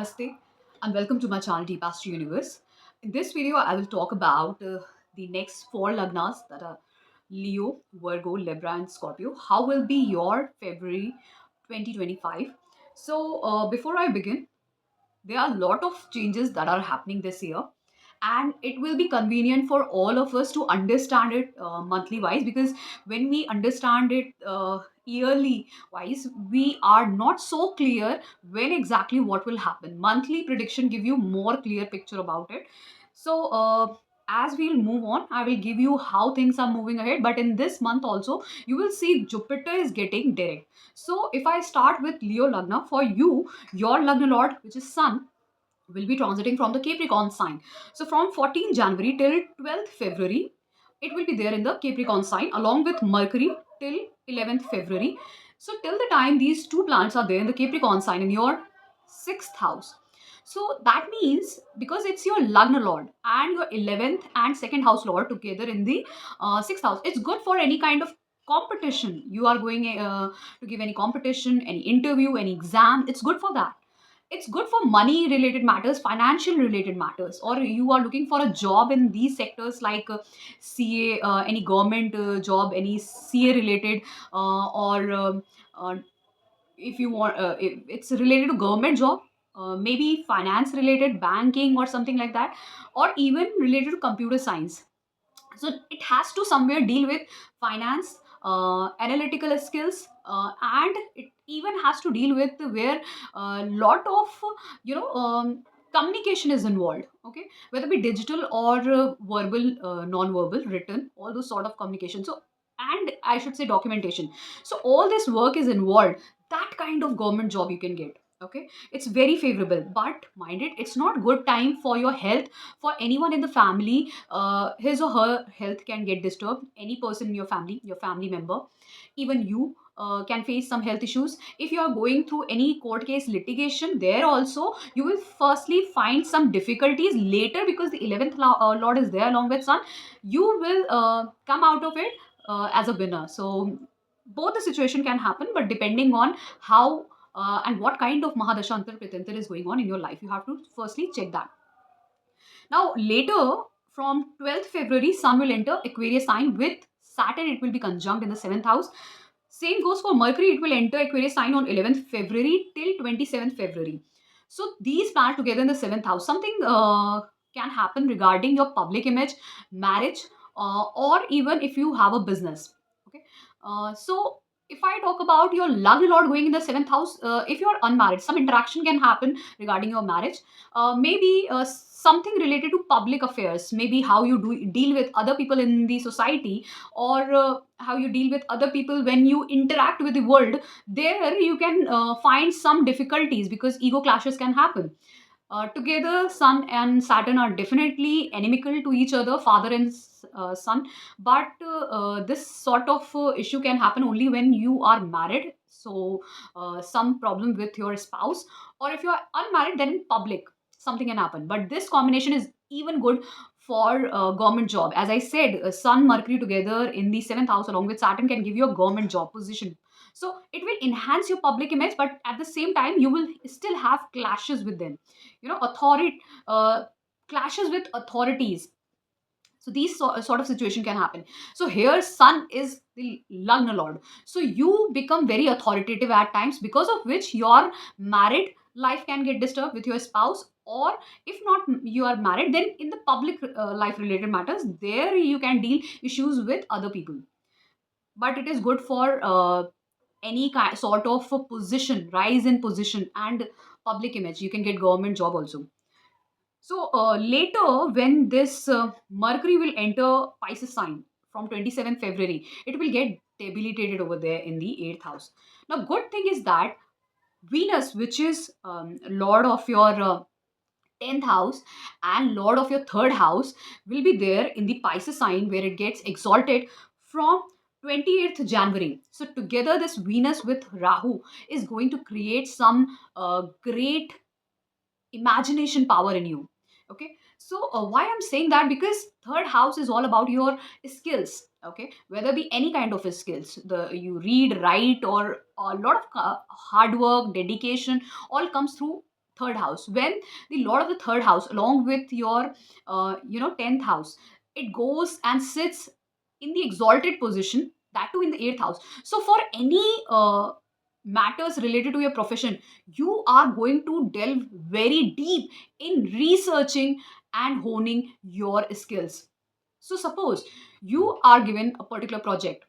Namaste and welcome to my channel Deep Astro Universe. In this video, I will talk about the next four lagnas that are Leo, Virgo, Libra, and Scorpio. How will be your February 2025? Before I begin, there are a lot of changes that are happening this year, and it will be convenient for all of us to understand it monthly wise, because when we understand it yearly wise, we are not so clear when exactly what will happen. Monthly prediction give you more clear picture about it. So uh, as we'll move on, I will give you how things are moving ahead, but in this month also you will see Jupiter is getting direct. So if I start with Leo Lagna, for you, your Lagna Lord, which is Sun, will be transiting from the Capricorn sign. So from 14th January till 12th February, it will be there in the Capricorn sign along with Mercury till 11th February. So till the time these two planets are there in the Capricorn sign in your sixth house. So that means, because it's your Lagna Lord and your 11th and second house Lord together in the sixth house, it's good for any kind of competition. You are going to give any competition, any interview, any exam. It's good for that. It's good for money related matters, financial related matters, or you are looking for a job in these sectors like CA, any government job, any CA related, or if you want, if it's related to government job, maybe finance related, banking or something like that, or even related to computer science. So it has to somewhere deal with finance, analytical skills, and it even has to deal with where a lot of communication is involved. Okay, whether it be digital or verbal, non-verbal, written, all those sort of communication. So, and I should say documentation. So all this work is involved. That kind of government job you can get. Okay, it's very favorable, but mind it, it's not good time for your health. For anyone in the family, his or her health can get disturbed. Any person in your family member, even you can face some health issues. If you are going through any court case litigation, there also you will firstly find some difficulties. Later, because the 11th lord is there along with sun, you will come out of it as a winner. So both the situation can happen, but depending on how and what kind of mahadasha antar pratantar is going on in your life, you have to firstly check that. Now, later, from 12th February, Sun will enter Aquarius sign with Saturn. It will be conjunct in the 7th house. Same goes for Mercury. It will enter Aquarius sign on 11th February till 27th February. So, these planets together in the 7th house, something can happen regarding your public image, marriage, or even if you have a business. Okay. So, if I talk about your lucky lord going in the 7th house, if you are unmarried, some interaction can happen regarding your marriage. Maybe something related to public affairs, maybe how you deal with other people in the society, or how you deal with other people when you interact with the world. There you can find some difficulties because ego clashes can happen. Together, Sun and Saturn are definitely inimical to each other, father and son. But this sort of issue can happen only when you are married. So, some problem with your spouse, or if you are unmarried, then in public, something can happen. But this combination is even good for government job. As I said, Sun, Mercury together in the seventh house along with Saturn can give you a government job position. So it will enhance your public image, but at the same time, you will still have clashes with them. Authority, uh, clashes with authorities. So these sort of situation can happen. So here sun is the lagna lord, so you become very authoritative at times, because of which your married life can get disturbed with your spouse, or if not you are married, then in the public life related matters, there you can deal issues with other people. But it is good for any kind sort of a position, rise in position and public image. You can get government job also. So later, when this Mercury will enter Pisces sign from 27th February, it will get debilitated over there in the 8th house. Now, good thing is that Venus, which is Lord of your 10th house and Lord of your third house, will be there in the Pisces sign where it gets exalted from 28th January. So, together, this Venus with Rahu is going to create some great imagination power in you. Okay, so why I'm saying that, because third house is all about your skills. Okay, whether be any kind of skills, the you read, write, or a lot of hard work, dedication, all comes through third house. When the lord of the third house along with your 10th house, it goes and sits in the exalted position, that too in the 8th house. So for any matters related to your profession, you are going to delve very deep in researching and honing your skills. So suppose you are given a particular project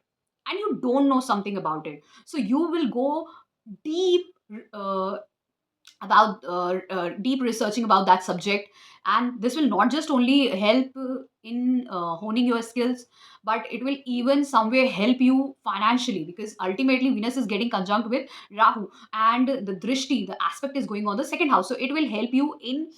and you don't know something about it, so you will go deep uh, about deep researching about that subject, and this will not just only help in honing your skills, but it will even somewhere help you financially, because ultimately Venus is getting conjunct with Rahu, and the drishti, the aspect is going on the second house, so it will help you in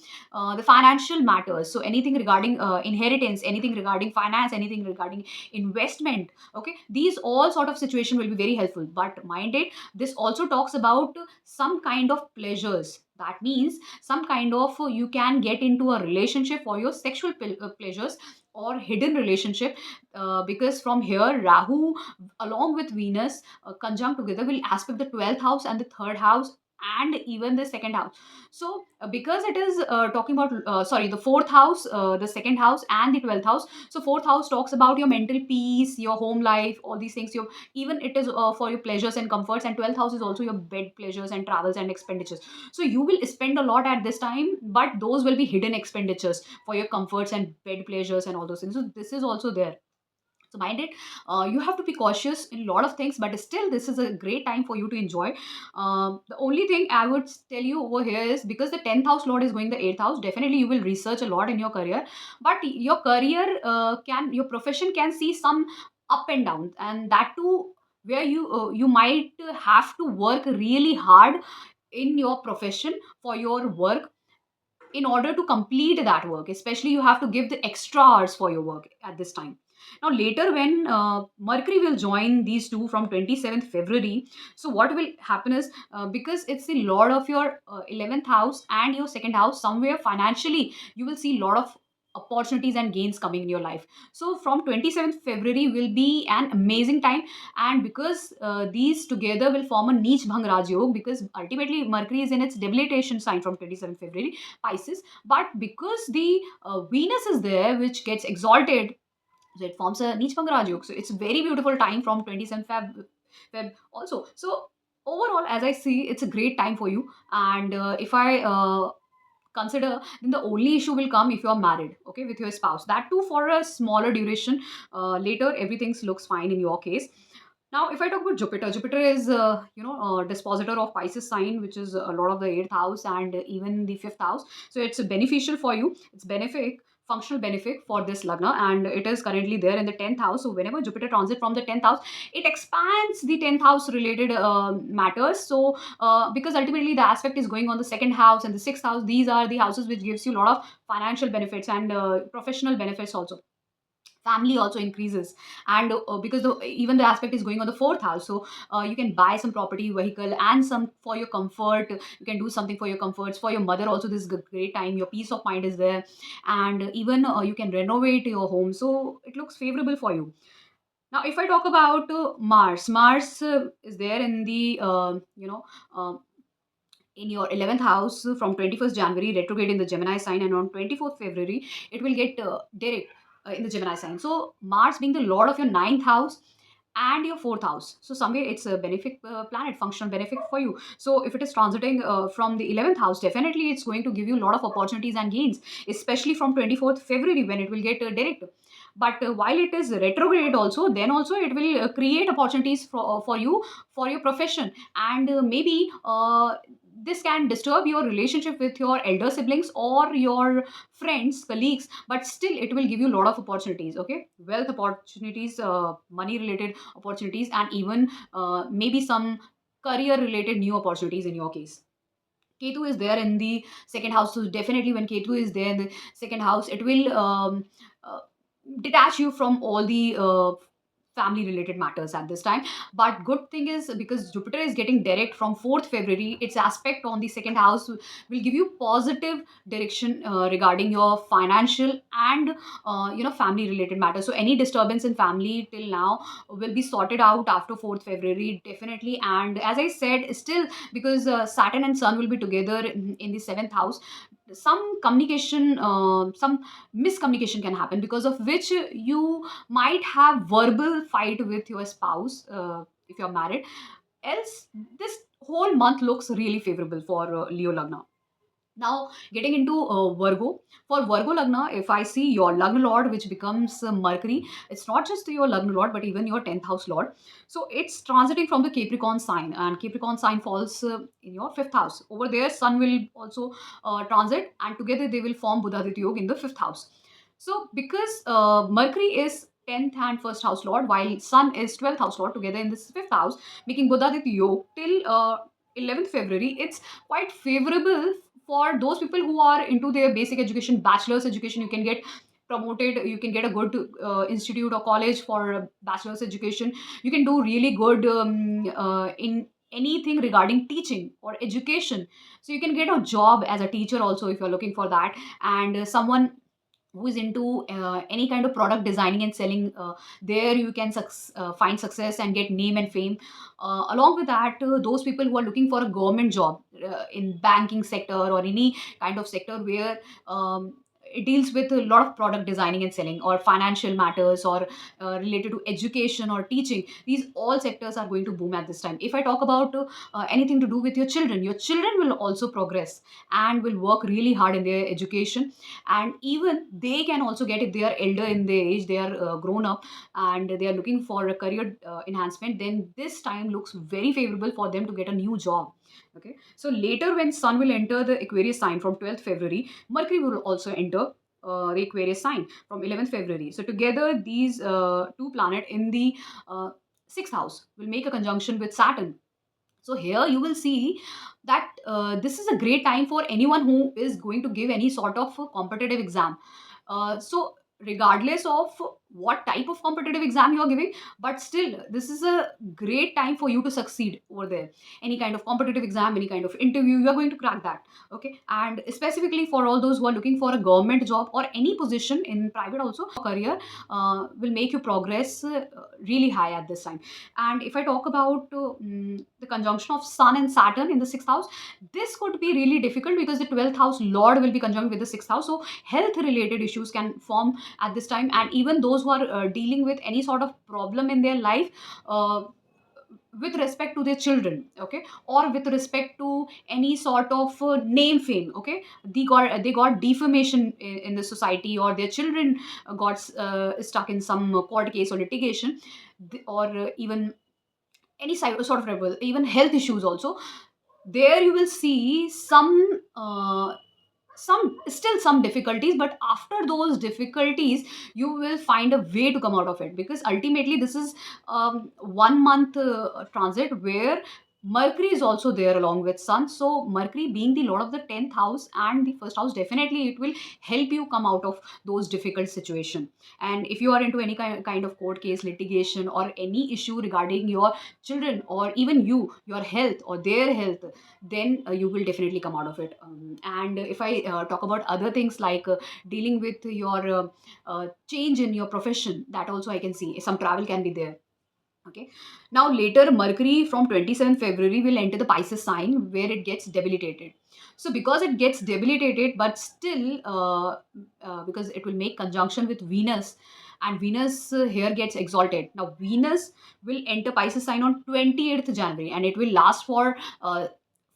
the financial matters. So anything regarding inheritance, anything regarding finance, anything regarding investment, okay, these all sort of situation will be very helpful. But mind it, this also talks about some kind of pleasures. That means some kind of you can get into a relationship for your sexual pleasures or hidden relationship, because from here Rahu along with Venus conjunct together will aspect the 12th house and the third house and even the second house. So because it is talking about sorry, the fourth house, the second house and the 12th house. So fourth house talks about your mental peace, your home life, all these things, your, even it is for your pleasures and comforts, and 12th house is also your bed pleasures and travels and expenditures. So you will spend a lot at this time, but those will be hidden expenditures for your comforts and bed pleasures and all those things. So this is also there. So mind it, you have to be cautious in a lot of things, but still this is a great time for you to enjoy. The only thing I would tell you over here is, because the 10th house lord is going the 8th house, definitely you will research a lot in your career, but your career can, your profession can see some up and down, and that too where you might have to work really hard in your profession for your work, in order to complete that work. Especially you have to give the extra hours for your work at this time. Now later when Mercury will join these two from 27th February, so what will happen is, because it's the lord of your 11th house and your second house, somewhere financially you will see a lot of opportunities and gains coming in your life. So from 27th February will be an amazing time, and because these together will form a Neech Bhang Raj Yog, because ultimately Mercury is in its debilitation sign from 27th February, Pisces. But because the Venus is there, which gets exalted, so it forms a Neech Bhang Raj Yog. So it's a very beautiful time from 27th Feb also. So overall, as I see, it's a great time for you. And if I consider, then the only issue will come if you are married, okay, with your spouse. That too for a smaller duration. Later, everything looks fine in your case. Now, if I talk about Jupiter, Jupiter is dispositor of Pisces sign, which is a lot of the 8th house and even the 5th house. So it's beneficial for you. It's benefic, functional benefit for this lagna, and it is currently there in the 10th house. So whenever Jupiter transit from the 10th house, it expands the 10th house related matters. So because ultimately the aspect is going on the second house and the 6th house, these are the houses which gives you a lot of financial benefits and professional benefits also. Family also increases, and because even the aspect is going on the fourth house, so you can buy some property, vehicle, and some for your comfort. You can do something for your comforts, for your mother also. This is a great time, your peace of mind is there, and even you can renovate your home, so it looks favorable for you. Now if I talk about Mars is there in the uh, in your 11th house from 21st January, retrograde in the Gemini sign, and on 24th February it will get direct in the Gemini sign. So Mars being the lord of your ninth house and your fourth house, so somewhere it's a benefic planet, functional benefit for you. So if it is transiting from the 11th house, definitely it's going to give you a lot of opportunities and gains, especially from 24th February when it will get direct. But while it is retrograde also, then also it will create opportunities for you, for your profession, and maybe this can disturb your relationship with your elder siblings or your friends, colleagues, but still it will give you a lot of opportunities, okay, wealth opportunities, money related opportunities, and even maybe some career related new opportunities in your case. Ketu is there in the second house, so definitely when Ketu is there in the second house, it will uh, detach you from all the family related matters at this time. But good thing is, because Jupiter is getting direct from 4th February, its aspect on the second house will give you positive direction regarding your financial and family related matters. So any disturbance in family till now will be sorted out after 4th February, definitely. And as I said, still, because Saturn and Sun will be together in the 7th house, some communication, some miscommunication can happen, because of which you might have verbal fight with your spouse, if you're married. Else, this whole month looks really favorable for Leo Lagna. Now, getting into Virgo. For Virgo Lagna, if I see your Lagna Lord, which becomes Mercury, it's not just your Lagna Lord, but even your 10th house Lord. So it's transiting from the Capricorn sign, and Capricorn sign falls in your 5th house. Over there, Sun will also transit, and together they will form Buddhaditya Yoga in the 5th house. So, because Mercury is 10th and 1st house Lord, while Sun is 12th house Lord, together in this 5th house, making Buddhaditya Yoga till 11th February, it's quite favorable for those people who are into their basic education, bachelor's education. You can get promoted, you can get a good institute or college for bachelor's education. You can do really good in anything regarding teaching or education. So you can get a job as a teacher also, if you're looking for that. And someone who is into any kind of product designing and selling, there you can find success and get name and fame. Along with that, those people who are looking for a government job in banking sector or any kind of sector where it deals with a lot of product designing and selling, or financial matters, or related to education or teaching, these all sectors are going to boom at this time. If I talk about anything to do with your children will also progress and will work really hard in their education. And even they can also get, if they are elder in their age, they are grown up, and they are looking for a career enhancement, then this time looks very favorable for them to get a new job. Okay, so later when Sun will enter the Aquarius sign from 12th February, Mercury will also enter the Aquarius sign from 11th February. So together these two planets in the uh, 6th house will make a conjunction with Saturn. So here you will see that this is a great time for anyone who is going to give any sort of competitive exam. So regardless of what type of competitive exam you are giving, but still this is a great time for you to succeed over there. Any kind of competitive exam, any kind of interview, you are going to crack that. Okay, and specifically for all those who are looking for a government job or any position in private also, career will make you progress really high at this time. And if I talk about the conjunction of Sun and Saturn in the 6th house, this could be really difficult because the 12th house Lord will be conjunct with the 6th house. So, health related issues can form at this time. And even those who are dealing with any sort of problem in their life, with respect to their children, okay, or with respect to any sort of name fame, okay, they got defamation in the society, or their children got stuck in some court case or litigation, or even any sort of rebel, even health issues also. There you will see some still some difficulties, but after those difficulties you will find a way to come out of it, because ultimately this is 1 month transit where Mercury is also there along with Sun. So Mercury being the lord of the 10th house and the first house, definitely it will help you come out of those difficult situation. And if you are into any kind of court case, litigation, or any issue regarding your children, or even your health or their health, then you will definitely come out of it. And if I talk about other things like dealing with your change in your profession, that also I can see some travel can be there. Okay. Now later Mercury from 27th February will enter the Pisces sign where it gets debilitated. So because it gets debilitated, but still because it will make conjunction with Venus, and Venus here gets exalted. Now Venus will enter Pisces sign on 28th January, and it will last for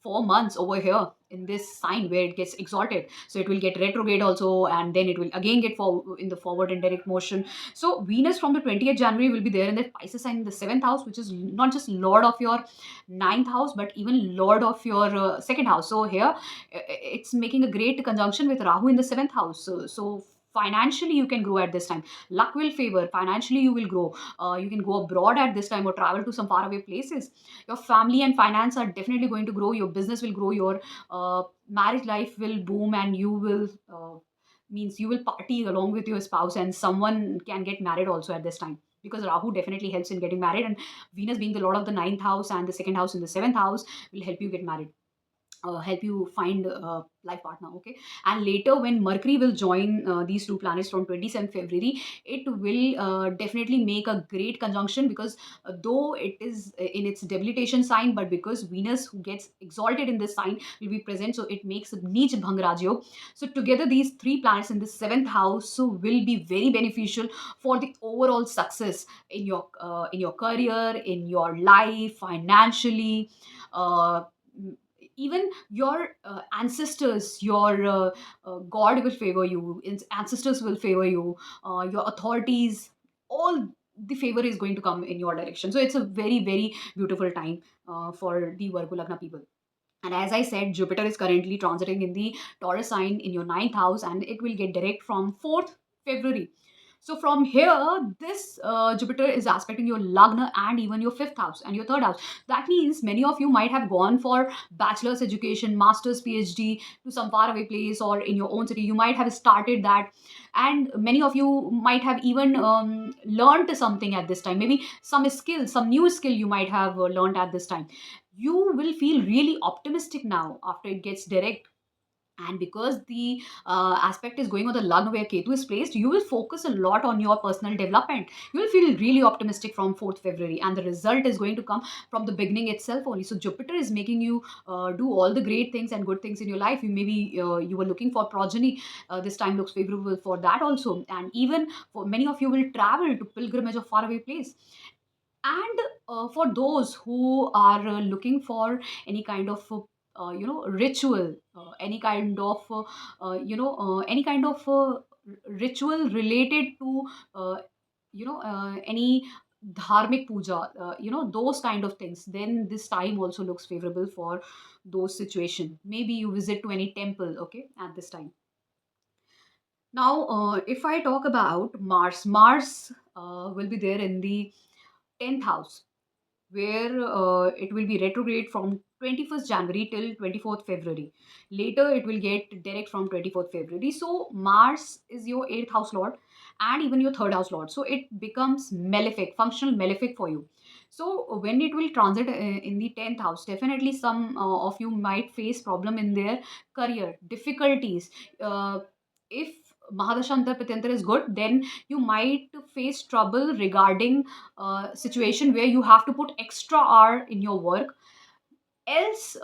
4 months over here in this sign where it gets exalted. So it will get retrograde also, and then it will again get in the forward and direct motion. So Venus from the 20th January will be there in the Pisces sign in the 7th house, which is not just lord of your ninth house, but even lord of your second house. So here it's making a great conjunction with Rahu in the 7th house. So financially you can grow at this time. Luck will favor, financially you will grow. You can go abroad at this time or travel to some faraway places. Your family and finance are definitely going to grow. Your business will grow. Your marriage life will boom, and you will means you will party along with your spouse, and someone can get married also at this time. because Rahu definitely helps in getting married, and Venus being the lord of the ninth house and the second house in the seventh house will help you get married, help you find a life partner. Okay, and later when Mercury will join these two planets from 27th February, it will definitely make a great conjunction, because though it is in its debilitation sign, but because Venus, who gets exalted in this sign, will be present, so it makes a Neech Bhang Rajyog. So together these three planets in the seventh house so will be very beneficial for the overall success in your career, in your life, financially. Uh, Even your ancestors, your god will favor you, ancestors will favor you, your authorities, all the favor is going to come in your direction. So it's a very very beautiful time for the Virgo Lagna people. And as I said, Jupiter is currently transiting in the Taurus sign in your ninth house, and it will get direct from 4th February. So from here, this Jupiter is aspecting your Lagna and even your fifth house and your third house. That means many of you might have gone for bachelor's education, master's, PhD to some faraway place or in your own city. You might have started that, and many of you might have even learned something at this time. Maybe some skill, some new skill you might have learned at this time. You will feel really optimistic now after it gets direct. And because the aspect is going on the lung where Ketu is placed, you will focus a lot on your personal development. You will feel really optimistic from 4th February, and the result is going to come from the beginning itself only. So Jupiter is making you do all the great things and good things in your life. You maybe you were looking for progeny. This time looks favorable for that also, and even for many of you will travel to pilgrimage of faraway place. And for those who are looking for any kind of ritual, any kind of any kind of ritual related to any dharmic puja, those kind of things, then this time also looks favorable for those situation. Maybe you visit to any temple, okay, at this time. Now if I talk about Mars will be there in the 10th house, where it will be retrograde from 21st January till 24th February. Later, it will get direct from 24th February. So, Mars is your 8th house lord and even your 3rd house lord. So, it becomes malefic, functional malefic for you. So, when it will transit in the 10th house, definitely some of you might face problem in their career, difficulties. If Mahadashantar Pratyanta is good, then you might face trouble regarding situation where you have to put extra hour in your work. Else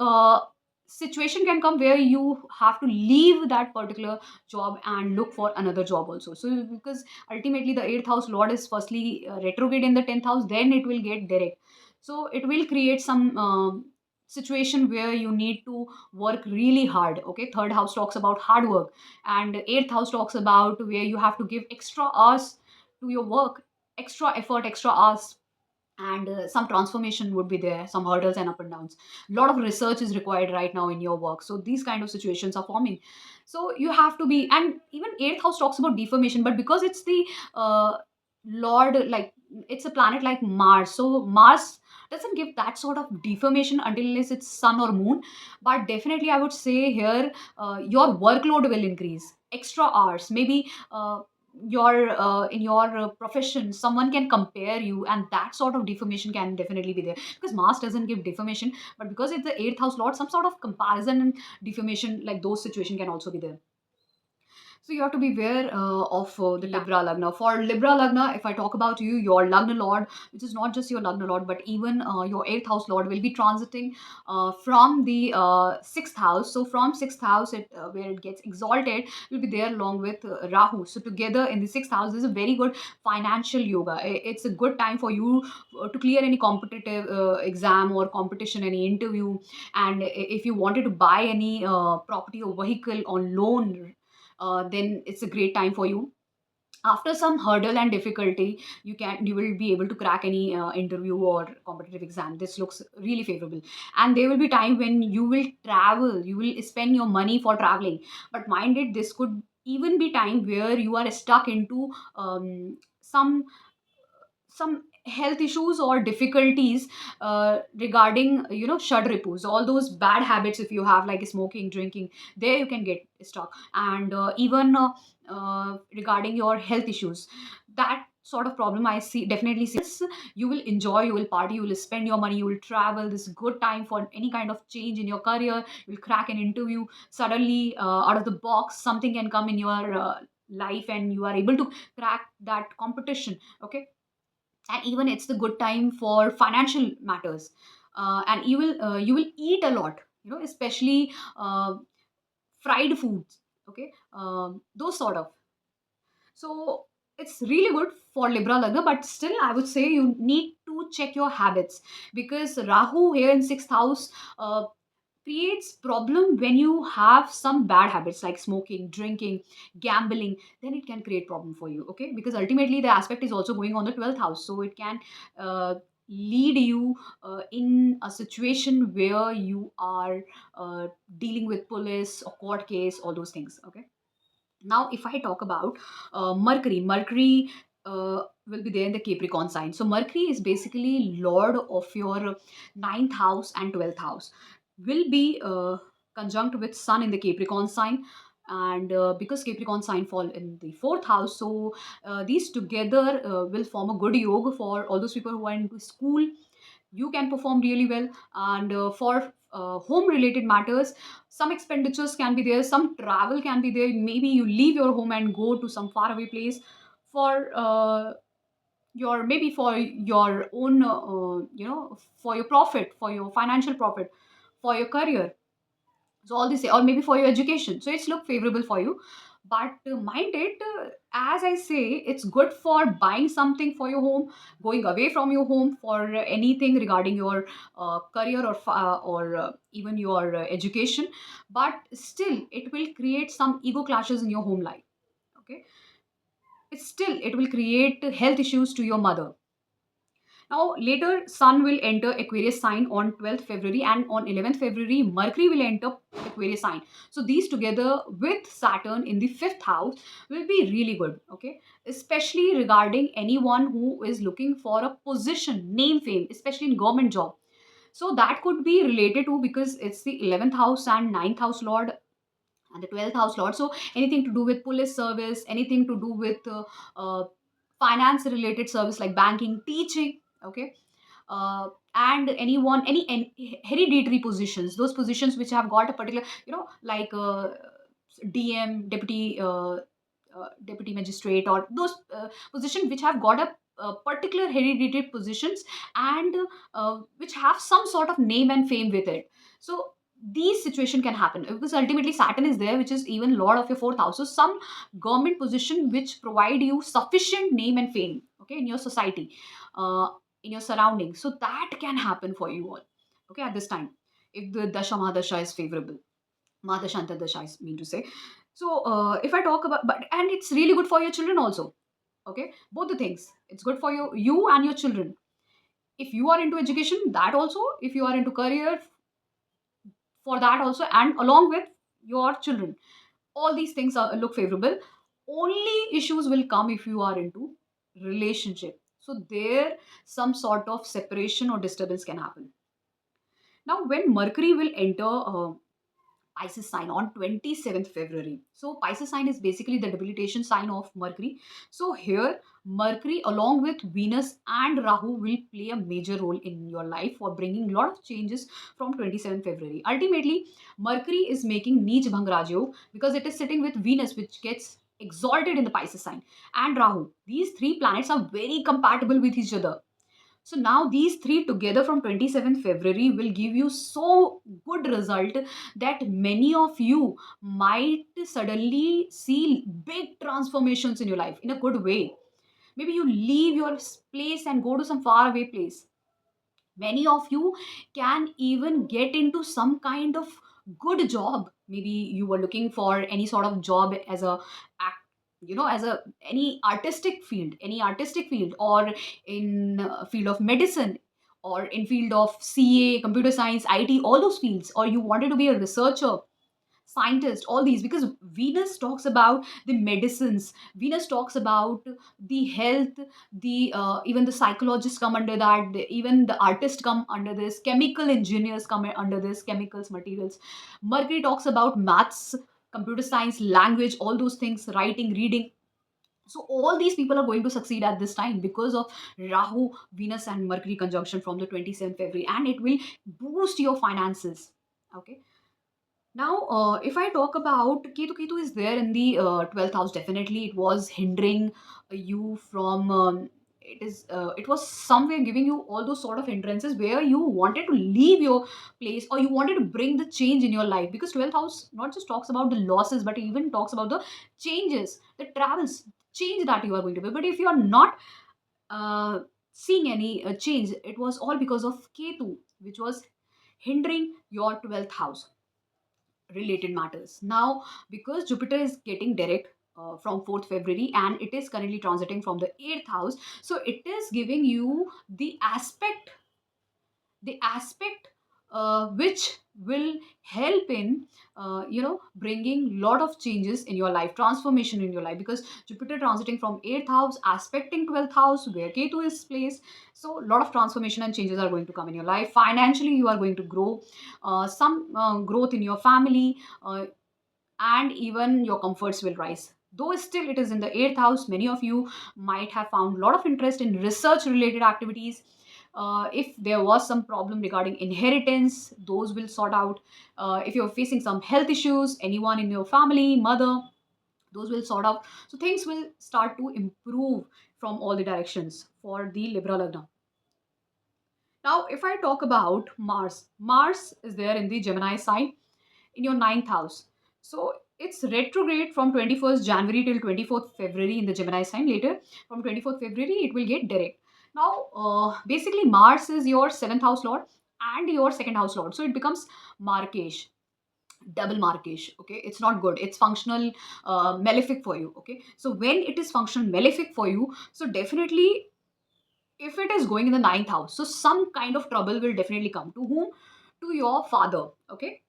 situation can come where you have to leave that particular job and look for another job also. So because ultimately the 8th house lord is firstly retrograde in the 10th house, then it will get direct. So it will create some situation where you need to work really hard. Okay, 3rd house talks about hard work, and 8th house talks about where you have to give extra hours to your work, extra effort, extra hours. And some transformation would be there, some hurdles and up and downs. A lot of research is required right now in your work, so these kind of situations are forming. So you have to be, and even 8th house talks about deformation, but because it's the lord, like it's a planet like Mars, so Mars doesn't give that sort of deformation until unless it's sun or moon. But definitely I would say here your workload will increase, extra hours, maybe your in your profession someone can compare you, and that sort of deformation can definitely be there, because Mars doesn't give deformation, but because it's the 8th house lord, some sort of comparison and deformation like those situation can also be there. So you have to be aware of the Libra Lagna. For Libra Lagna, if I talk about you, your Lagna Lord, which is not just your Lagna Lord, but even your 8th house Lord will be transiting from the 6th house. So from 6th house, where it gets exalted, will be there along with Rahu. So together in the 6th house, this is a very good financial yoga. It's a good time for you to clear any competitive exam or competition, any interview. And if you wanted to buy any property or vehicle on loan, then it's a great time for you. After some hurdle and difficulty, you will be able to crack any interview or competitive exam. This looks really favorable, and there will be time when you will travel, you will spend your money for traveling. But mind it, this could even be time where you are stuck into some health issues or difficulties regarding shad ripus, all those bad habits if you have, like smoking, drinking, there you can get stuck. And even regarding your health issues, that sort of problem I see, definitely see, yes, you will enjoy, you will party, you will spend your money, you will travel. This is good time for any kind of change in your career. You will crack an interview suddenly, out of the box something can come in your life, and you are able to crack that competition. Okay. And even it's the good time for financial matters. And you will eat a lot, especially fried foods. Okay. Those sort of. So it's really good for Libra Lagna, but still, I would say you need to check your habits, because Rahu here in sixth house creates problem when you have some bad habits like smoking, drinking, gambling. Then it can create problem for you. Okay, because ultimately the aspect is also going on the 12th house, so it can lead you in a situation where you are dealing with police or court case, all those things. Okay. Now, if I talk about Mercury will be there in the Capricorn sign. So, Mercury is basically Lord of your ninth house and 12th house. Will be conjunct with Sun in the Capricorn sign. And because Capricorn sign fall in the fourth house, so these together will form a good yoga for all those people who are into school. You can perform really well. And for home related matters, some expenditures can be there, some travel can be there. Maybe you leave your home and go to some faraway place for your, maybe for your own, for your profit, for your financial profit, for your career. So all this, or maybe for your education, so it's look favorable for you. But mind it, as I say, it's good for buying something for your home, going away from your home for anything regarding your career, or even your education. But still it will create some ego clashes in your home life. Okay. It's still, it will create health issues to your mother. Now, later, Sun will enter Aquarius sign on 12th February, and on 11th February, Mercury will enter Aquarius sign. So, these together with Saturn in the fifth house will be really good, okay? Especially regarding anyone who is looking for a position, name, fame, especially in government job. So, that could be related to, because it's the 11th house and ninth house lord and the 12th house lord. So, anything to do with police service, anything to do with finance related service like banking, teaching. Okay. And anyone, any hereditary positions, those positions which have got a particular, like DM, deputy magistrate, or those positions which have got a particular hereditary positions, and which have some sort of name and fame with it. So these situation can happen because ultimately Saturn is there, which is even lord of your fourth house. So some government position which provide you sufficient name and fame, okay, in your society, uh, in your surroundings. So that can happen for you all, okay, at this time, if the Dasha Mahadasha is favorable. Mahadashanta Dasha, I mean to say. So if I talk about, but and it's really good for your children also. Okay, both the things. It's good for you and your children. If you are into education, that also. If you are into career, for that also, and along with your children, all these things look favorable. Only issues will come if you are into relationship. So there, some sort of separation or disturbance can happen. Now, when Mercury will enter Pisces sign on 27th February. So Pisces sign is basically the debilitation sign of Mercury. So here, Mercury along with Venus and Rahu will play a major role in your life for bringing a lot of changes from 27th February. Ultimately, Mercury is making Neej Bhang Rajyo because it is sitting with Venus, which gets exalted in the Pisces sign, and Rahu. These three planets are very compatible with each other. So now these three together from 27th February will give you so good result that many of you might suddenly see big transformations in your life in a good way. Maybe you leave your place and go to some far away place. Many of you can even get into some kind of good job. Maybe you were looking for any sort of job as a act, as a any artistic field, or in field of medicine, or in field of CA, computer science, IT, all those fields, or you wanted to be a researcher, scientist, all these, because Venus talks about the medicines, Venus talks about the health, the even the psychologists come under that, even the artists come under this, chemical engineers come under this, chemicals, materials. Mercury talks about maths, computer science, language, all those things, writing, reading. So all these people are going to succeed at this time because of Rahu, Venus and Mercury conjunction from the 27th February, and it will boost your finances. Okay. Now, if I talk about Ketu is there in the 12th house. Definitely, it was hindering you from. It was somewhere giving you all those sort of hindrances where you wanted to leave your place, or you wanted to bring the change in your life, because 12th house not just talks about the losses but even talks about the changes, the travels, change that you are going to be. But if you are not uh, seeing any change, it was all because of Ketu, which was hindering your 12th house related matters. Now, because Jupiter is getting direct from 4th February, and it is currently transiting from the 8th house, so it is giving you the aspect which will help in bringing lot of changes in your life, transformation in your life, because Jupiter transiting from 8th house aspecting 12th house where Ketu is placed. So a lot of transformation and changes are going to come in your life. Financially you are going to grow, some growth in your family, and even your comforts will rise. Though still it is in the 8th house, many of you might have found a lot of interest in research related activities. If there was some problem regarding inheritance, those will sort out. If you're facing some health issues, anyone in your family, mother, those will sort out. So things will start to improve from all the directions for the Libra Lagna. Now, if I talk about Mars, Mars is there in the Gemini sign in your ninth house. So it's retrograde from 21st January till 24th February in the Gemini sign. Later, from 24th February, it will get direct. Now, basically, Mars is your seventh house lord and your second house lord. So it becomes Markesh, double Markesh. Okay, it's not good. It's functional malefic for you. Okay, so when it is functional malefic for you, so definitely if it is going in the ninth house, so some kind of trouble will definitely come to whom? To your father. Okay,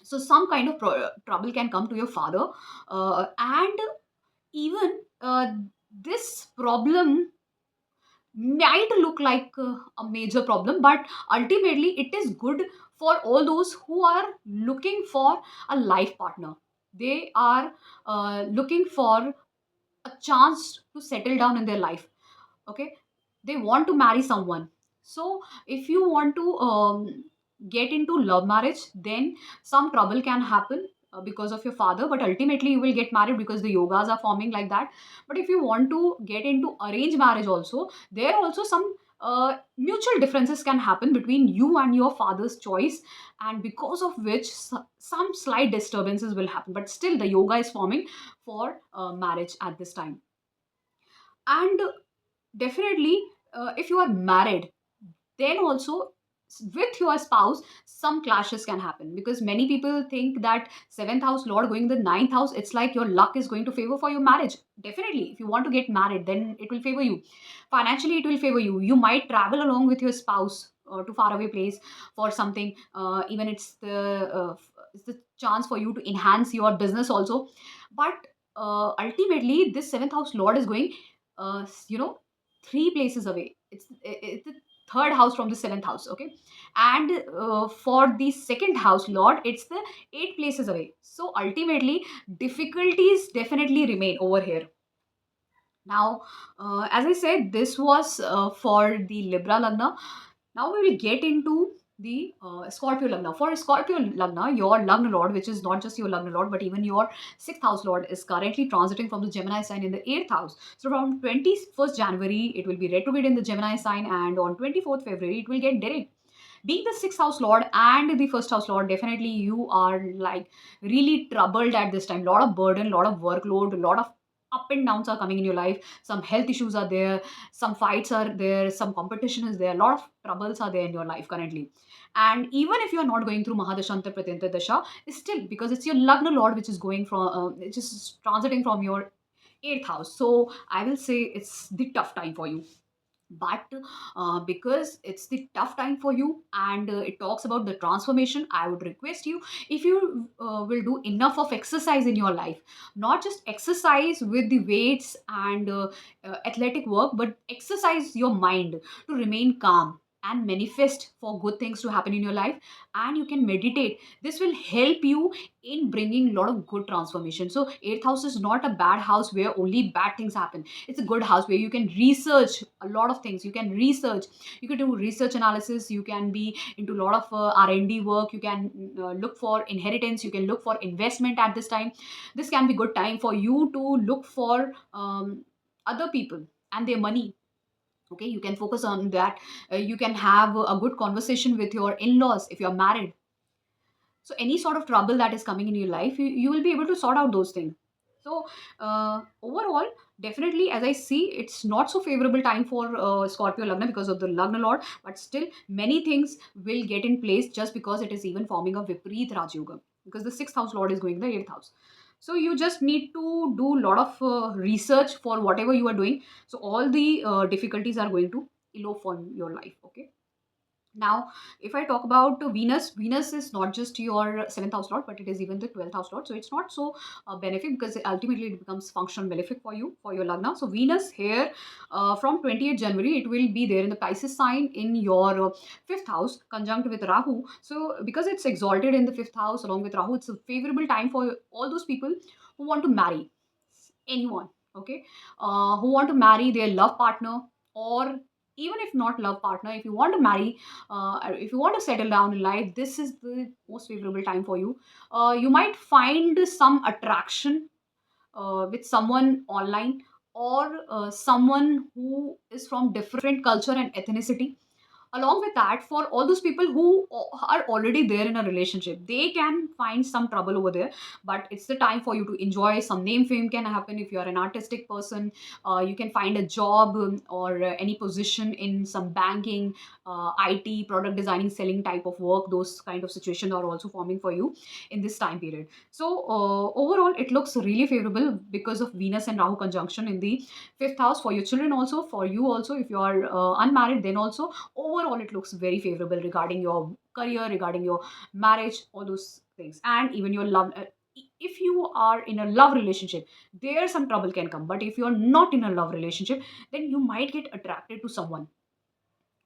so some kind of trouble can come to your father, and even this problem might look like a major problem, but ultimately it is good for all those who are looking for a life partner. They are looking for a chance to settle down in their life. Okay, they want to marry someone. So if you want to get into love marriage, then some trouble can happen because of your father, but ultimately you will get married because the yogas are forming like that. But if you want to get into arranged marriage also, there also some mutual differences can happen between you and your father's choice, and because of which some slight disturbances will happen, but still the yoga is forming for marriage at this time. And definitely, if you are married, then also with your spouse some clashes can happen, because many people think that seventh house lord going the ninth house, it's like your luck is going to favor for your marriage. Definitely, if you want to get married, then it will favor you. Financially it will favor you. You might travel along with your spouse to faraway place for something. Even it's the chance for you to enhance your business also. But ultimately this seventh house lord is going three places away. It's the third house from the seventh house. Okay, and for the second house lord, it's the eight places away. So ultimately difficulties definitely remain over here. Now, as I said, this was for the Libra Lagna. Now we will get into the Scorpio Lagna. For Scorpio Lagna, your Lagna Lord, which is not just your Lagna Lord, but even your sixth house Lord, is currently transiting from the Gemini sign in the eighth house. So from 21st January, it will be retrograde in the Gemini sign, and on 24th February, it will get direct. Being the sixth house lord and the first house lord, definitely you are like really troubled at this time. Lot of burden, lot of workload, lot of up and downs are coming in your life. Some health issues are there, some fights are there, some competition is there, a lot of troubles are there in your life currently. And even if you are not going through Mahadashantar Pratyanta Dasha, still because it's your Lagna Lord which is going from, it's just transiting from your eighth house. So I will say it's the tough time for you. But because it's the tough time for you, and it talks about the transformation, I would request you, if you will do enough of exercise in your life, not just exercise with the weights and athletic work, but exercise your mind to remain calm and manifest for good things to happen in your life, and you can meditate. This will help you in bringing a lot of good transformation. So eighth house is not a bad house where only bad things happen. It's a good house where you can research a lot of things. You can research, you can do research analysis, you can be into a lot of R&D work, you can look for inheritance, you can look for investment at this time. This can be good time for you to look for other people and their money. Okay, you can focus on that. You can have a good conversation with your in-laws if you're married. So any sort of trouble that is coming in your life, you will be able to sort out those things. So overall, definitely, as I see, it's not so favorable time for Scorpio Lagna because of the Lagna Lord, but still many things will get in place just because it is even forming a Vipreet Raj Yoga, because the sixth house Lord is going in the eighth house. So you just need to do a lot of research for whatever you are doing. So all the difficulties are going to elope on your life. Okay. Now, if I talk about Venus, Venus is not just your seventh house lord, but it is even the 12th house lord. So it's not so benefic, because ultimately it becomes functional malefic for you, for your Lagna. So Venus here from 28th January, it will be there in the Pisces sign in your fifth house, conjunct with Rahu. So because it's exalted in the fifth house along with Rahu, it's a favorable time for all those people who want to marry anyone. Okay, who want to marry their love partner, or even if not love partner, if you want to marry, if you want to settle down in life, this is the most favorable time for you. You might find some attraction with someone online, or someone who is from different culture and ethnicity. Along with that, for all those people who are already there in a relationship, they can find some trouble over there. But it's the time for you to enjoy. Some name fame can happen if you're an artistic person. You can find a job, or any position in some banking, IT, product designing, selling type of work. Those kind of situations are also forming for you in this time period. So overall, it looks really favorable because of Venus and Rahu conjunction in the fifth house, for your children also, for you also. If you are unmarried, then also overall it looks very favorable regarding your career, regarding your marriage, all those things, and even your love. If you are in a love relationship, there some trouble can come. But if you are not in a love relationship, then you might get attracted to someone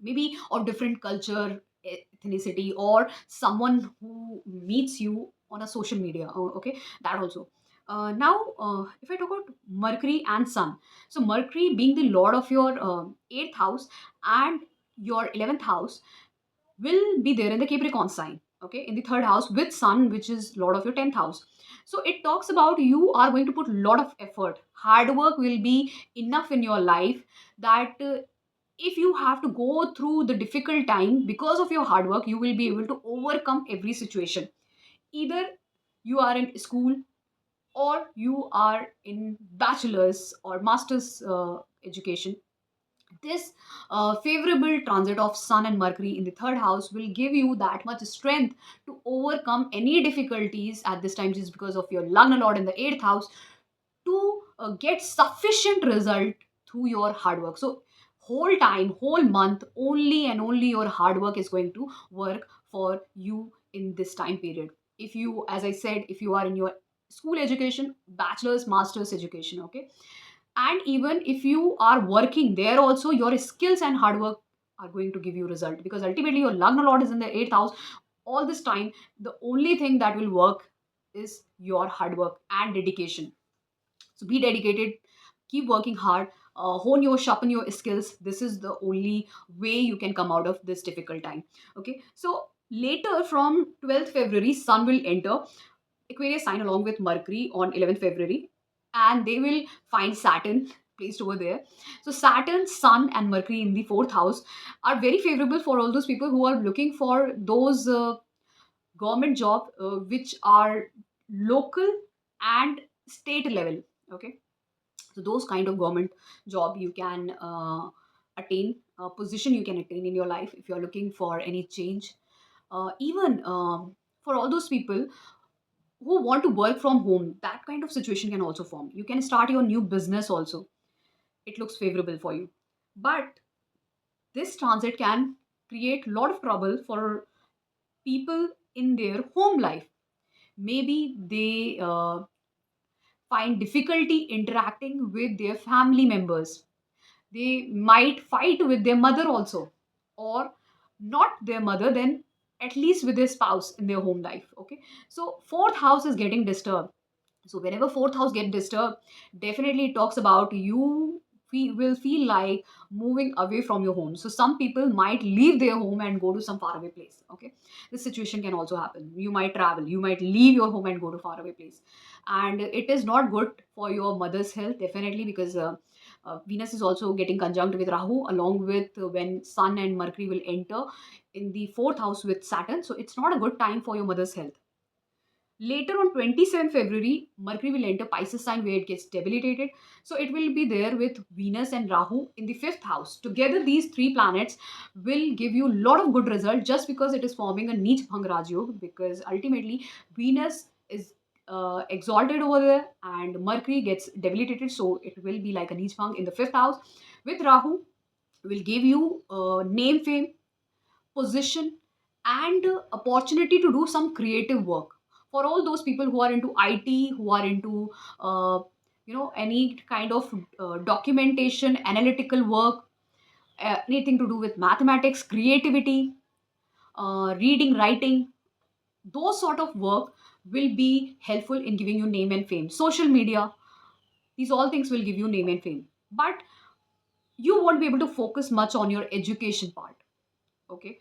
maybe of different culture, ethnicity, or someone who meets you on a social media. Oh, okay, that also. Now, if I talk about Mercury and Sun, so Mercury being the lord of your eighth house and your 11th house will be there in the Capricorn sign, okay, in the third house with Sun, which is lord of your 10th house. So it talks about you are going to put a lot of effort. Hard work will be enough in your life that if you have to go through the difficult time because of your hard work, you will be able to overcome every situation. Either you are in school, or you are in bachelor's or master's education. This favorable transit of Sun and Mercury in the third house will give you that much strength to overcome any difficulties at this time, just because of your Lagna Lord in the eighth house, to get sufficient result through your hard work. So whole time, whole month, only and only your hard work is going to work for you in this time period. If you, as I said, if you are in your school education, bachelor's, master's education, okay, and even if you are working there also, your skills and hard work are going to give you result, because ultimately your Lagna Lord is in the eighth house. All this time, the only thing that will work is your hard work and dedication. So be dedicated, keep working hard, hone your, sharpen your skills. This is the only way you can come out of this difficult time. Okay, so later from 12th February, Sun will enter Aquarius sign along with Mercury on 11th February, and they will find Saturn placed over there. So Saturn, Sun, and Mercury in the fourth house are very favorable for all those people who are looking for those government job which are local and state level. Okay, so those kind of government job you can attain, position you can attain in your life if you are looking for any change. Even for all those people who want to work from home, that kind of situation can also form. You can start your new business also. It looks favorable for you. But this transit can create a lot of trouble for people in their home life. Maybe they find difficulty interacting with their family members. They might fight with their mother also, or not their mother, then at least with their spouse in their home life. Okay, so fourth house is getting disturbed. So whenever fourth house get disturbed, definitely it talks about you will feel like moving away from your home. So some people might leave their home and go to some faraway place. Okay, this situation can also happen. You might travel, you might leave your home and go to faraway place, and it is not good for your mother's health, definitely, because Venus is also getting conjunct with Rahu, along with when Sun and Mercury will enter in the fourth house with Saturn. So it's not a good time for your mother's health. Later on 27th February, Mercury will enter Pisces sign where it gets debilitated. So it will be there with Venus and Rahu in the fifth house. Together, these three planets will give you a lot of good result just because it is forming a Neech Bhang Raj Yoga, because ultimately Venus is exalted over there and Mercury gets debilitated. So it will be like a Neech Bhang in the fifth house. With Rahu, will give you name, fame, position, and opportunity to do some creative work. For all those people who are into IT, who are into any kind of documentation, analytical work, anything to do with mathematics, creativity, reading, writing, those sort of work will be helpful in giving you name and fame. Social media, these all things will give you name and fame, but you won't be able to focus much on your education part. Okay,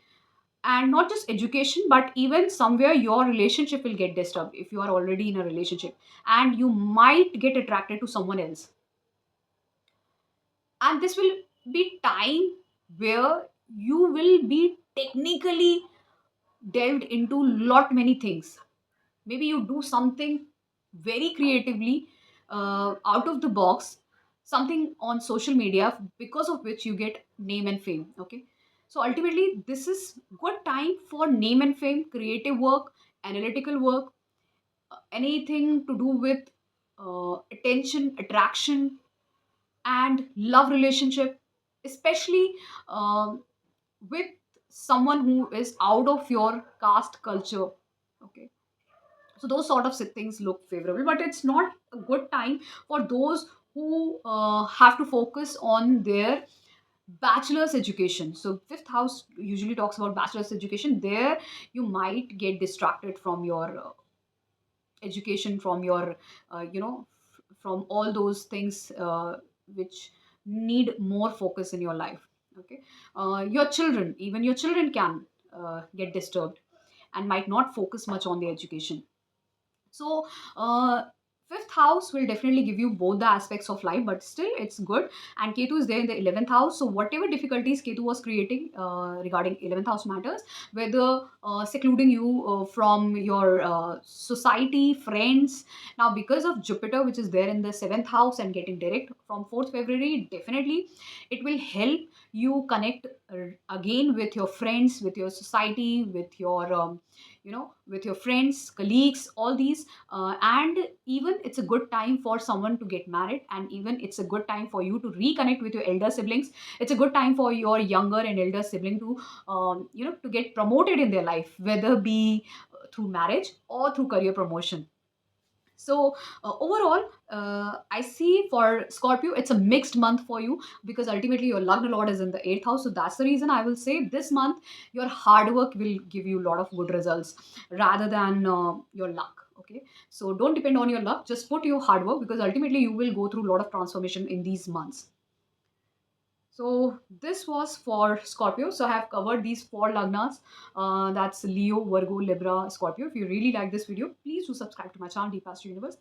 and not just education, but even somewhere your relationship will get disturbed if you are already in a relationship, and you might get attracted to someone else. And this will be time where you will be technically delved into lot many things. Maybe you do something very creatively, out of the box, something on social media, because of which you get name and fame. Okay, so ultimately this is good time for name and fame, creative work, analytical work, anything to do with attention, attraction, and love relationship, especially um, with someone who is out of your caste culture. Okay, so those sort of things look favorable, but it's not a good time for those who have to focus on their bachelor's education. So fifth house usually talks about bachelor's education. There you might get distracted from your education, from your from all those things which need more focus in your life. Okay, your children, even your children can get disturbed and might not focus much on their education. So, fifth house will definitely give you both the aspects of life, but still it's good. And Ketu is there in the 11th house. So, whatever difficulties Ketu was creating regarding 11th house matters, whether secluding you from your society, friends. Now, because of Jupiter, which is there in the 7th house and getting direct from 4th February, definitely it will help you connect again with your friends, with your society, with your with your friends, colleagues, all these. And even it's a good time for someone to get married, and even it's a good time for you to reconnect with your elder siblings. It's a good time for your younger and elder sibling to to get promoted in their life, whether be through marriage or through career promotion. So overall, I see for Scorpio, it's a mixed month for you, because ultimately your Lagna Lord is in the eighth house. So that's the reason I will say this month your hard work will give you a lot of good results rather than your luck. Okay, so don't depend on your luck. Just put your hard work, because ultimately you will go through a lot of transformation in these months. So this was for Scorpio. So I have covered these four lagnas. That's Leo, Virgo, Libra, Scorpio. If you really like this video, please do subscribe to my channel, Deep Astro Universe.